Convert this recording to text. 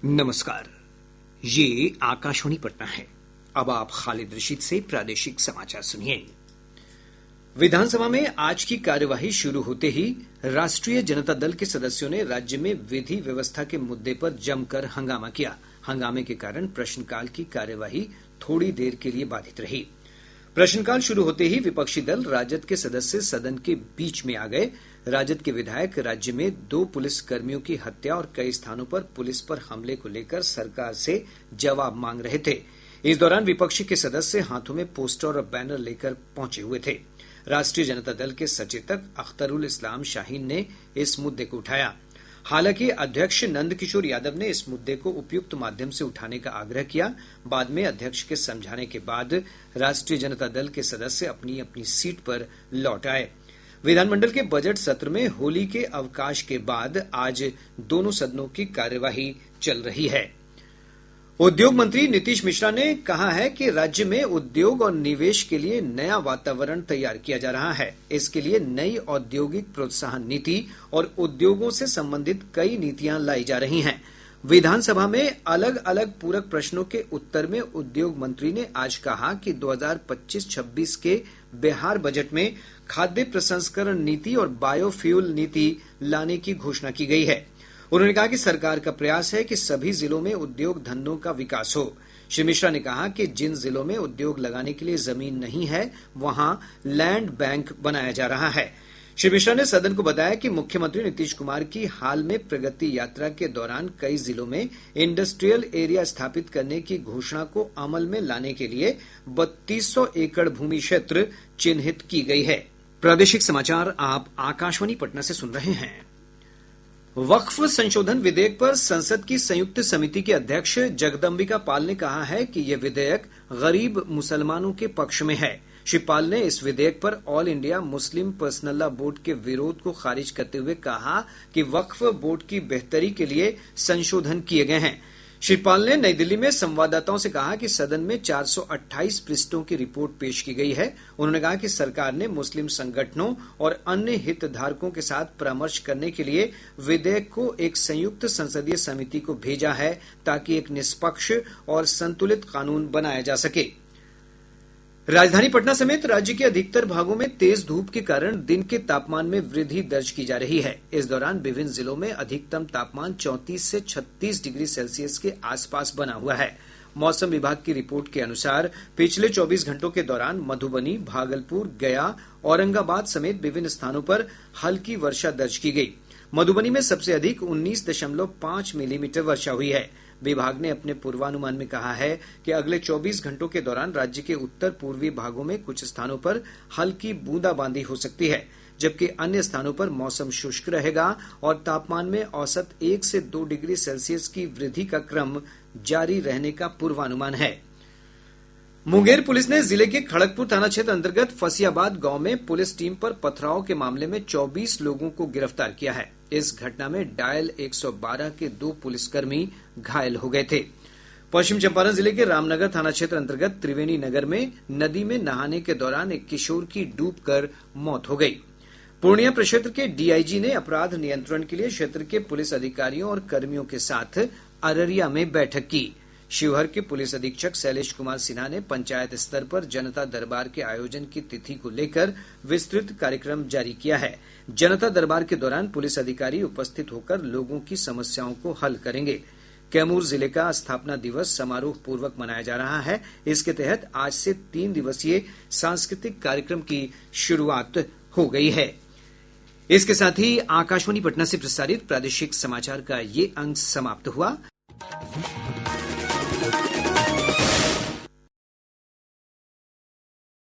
नमस्कार, ये आकाशवाणी पटना है। अब आप खालिद रशीद से प्रादेशिक समाचार सुनिए। विधानसभा में आज की कार्यवाही शुरू होते ही राष्ट्रीय जनता दल के सदस्यों ने राज्य में विधि व्यवस्था के मुद्दे पर जमकर हंगामा किया। हंगामे के कारण प्रश्नकाल की कार्यवाही थोड़ी देर के लिए बाधित रही। प्रश्नकाल शुरू होते ही विपक्षी दल राजद के सदस्य सदन के बीच में आ गए। राजद के विधायक राज्य में 2 पुलिस कर्मियों की हत्या और कई स्थानों पर पुलिस पर हमले को लेकर सरकार से जवाब मांग रहे थे। इस दौरान विपक्षी के सदस्य हाथों में पोस्टर और बैनर लेकर पहुंचे हुए थे। राष्ट्रीय जनता दल के सचेतक अख्तरुल इस्लाम शाहीन ने इस मुद्दे को उठाया। हालांकि अध्यक्ष नंदकिशोर यादव ने इस मुद्दे को उपयुक्त माध्यम से उठाने का आग्रह किया। बाद में अध्यक्ष के समझाने के बाद राष्ट्रीय जनता दल के सदस्य अपनी अपनी सीट पर लौट आए। विधानमंडल के बजट सत्र में होली के अवकाश के बाद आज दोनों सदनों की कार्यवाही चल रही है। उद्योग मंत्री नीतीश मिश्रा ने कहा है कि राज्य में उद्योग और निवेश के लिए नया वातावरण तैयार किया जा रहा है। इसके लिए नई औद्योगिक प्रोत्साहन नीति और उद्योगों से संबंधित कई नीतियां लाई जा रही हैं। विधानसभा में अलग अलग पूरक प्रश्नों के उत्तर में उद्योग मंत्री ने आज कहा कि 2025-26 के बिहार बजट में खाद्य प्रसंस्करण नीति और बायोफ्यूल नीति लाने की घोषणा की गई है। उन्होंने कहा कि सरकार का प्रयास है कि सभी जिलों में उद्योग धंधों का विकास हो। श्री मिश्रा ने कहा कि जिन जिलों में उद्योग लगाने के लिए जमीन नहीं है, वहां लैंड बैंक बनाया जा रहा है। श्री मिश्रा ने सदन को बताया कि मुख्यमंत्री नीतीश कुमार की हाल में प्रगति यात्रा के दौरान कई जिलों में इंडस्ट्रियल एरिया स्थापित करने की घोषणा को अमल में लाने के लिए 3200 एकड़ भूमि क्षेत्र चिन्हित की गई है। प्रादेशिक समाचार आप आकाशवाणी पटना से सुन रहे हैं। वक्फ संशोधन विधेयक पर संसद की संयुक्त समिति के अध्यक्ष जगदम्बिका पाल ने कहा है कि यह विधेयक गरीब मुसलमानों के पक्ष में है। श्री पाल ने इस विधेयक पर all India Muslim personal law board के विरोध को खारिज करते हुए कहा कि वक्फ बोर्ड की बेहतरी के लिए संशोधन किए गए हैं। श्री पाल ने नई दिल्ली में संवाददाताओं से कहा कि सदन में 428 पृष्ठों की रिपोर्ट पेश की गई है। उन्होंने कहा कि सरकार ने मुस्लिम संगठनों और अन्य हितधारकों के साथ परामर्श करने के लिए विधेयक को एक संयुक्त संसदीय समिति को भेजा है ताकि एक निष्पक्ष और संतुलित कानून बनाया जा सके। राजधानी पटना समेत राज्य के अधिकतर भागों में तेज धूप के कारण दिन के तापमान में वृद्धि दर्ज की जा रही है। इस दौरान विभिन्न जिलों में अधिकतम तापमान 34 से 36 डिग्री सेल्सियस के आसपास बना हुआ है। मौसम विभाग की रिपोर्ट के अनुसार पिछले 24 घंटों के दौरान मधुबनी, भागलपुर, गया, औरंगाबाद समेत विभिन्न स्थानों पर हल्की वर्षा दर्ज की गई। मधुबनी में सबसे अधिक 19.5 मिलीमीटर वर्षा हुई है। विभाग ने अपने पूर्वानुमान में कहा है कि अगले 24 घंटों के दौरान राज्य के उत्तर पूर्वी भागों में कुछ स्थानों पर हल्की बूंदाबांदी हो सकती है, जबकि अन्य स्थानों पर मौसम शुष्क रहेगा और तापमान में औसत 1 से 2 डिग्री सेल्सियस की वृद्धि का क्रम जारी रहने का पूर्वानुमान है। मुंगेर पुलिस ने जिले के खड़गपुर थाना क्षेत्र अंतर्गत फसियाबाद गांव में पुलिस टीम पर पथराव के मामले में 24 लोगों को गिरफ्तार किया है। इस घटना में डायल 112 के 2 पुलिसकर्मी घायल हो गए थे। पश्चिम चंपारण जिले के रामनगर थाना क्षेत्र अंतर्गत त्रिवेणी नगर में नदी में नहाने के दौरान एक किशोर की डूबकर मौत हो गई। पूर्णिया प्रक्षेत्र के डीआईजी ने अपराध नियंत्रण के लिए क्षेत्र के पुलिस अधिकारियों और कर्मियों के साथ अररिया में बैठक की। शिवहर के पुलिस अधीक्षक शैलेश कुमार सिन्हा ने पंचायत स्तर पर जनता दरबार के आयोजन की तिथि को लेकर विस्तृत कार्यक्रम जारी किया है। जनता दरबार के दौरान पुलिस अधिकारी उपस्थित होकर लोगों की समस्याओं को हल करेंगे। कैमूर जिले का स्थापना दिवस समारोह पूर्वक मनाया जा रहा है। इसके तहत आज से 3 दिवसीय सांस्कृतिक कार्यक्रम की शुरुआत हो गई है। इसके साथ ही आकाशवाणी पटना से प्रसारित प्रादेशिक समाचार का ये अंक समाप्त हुआ।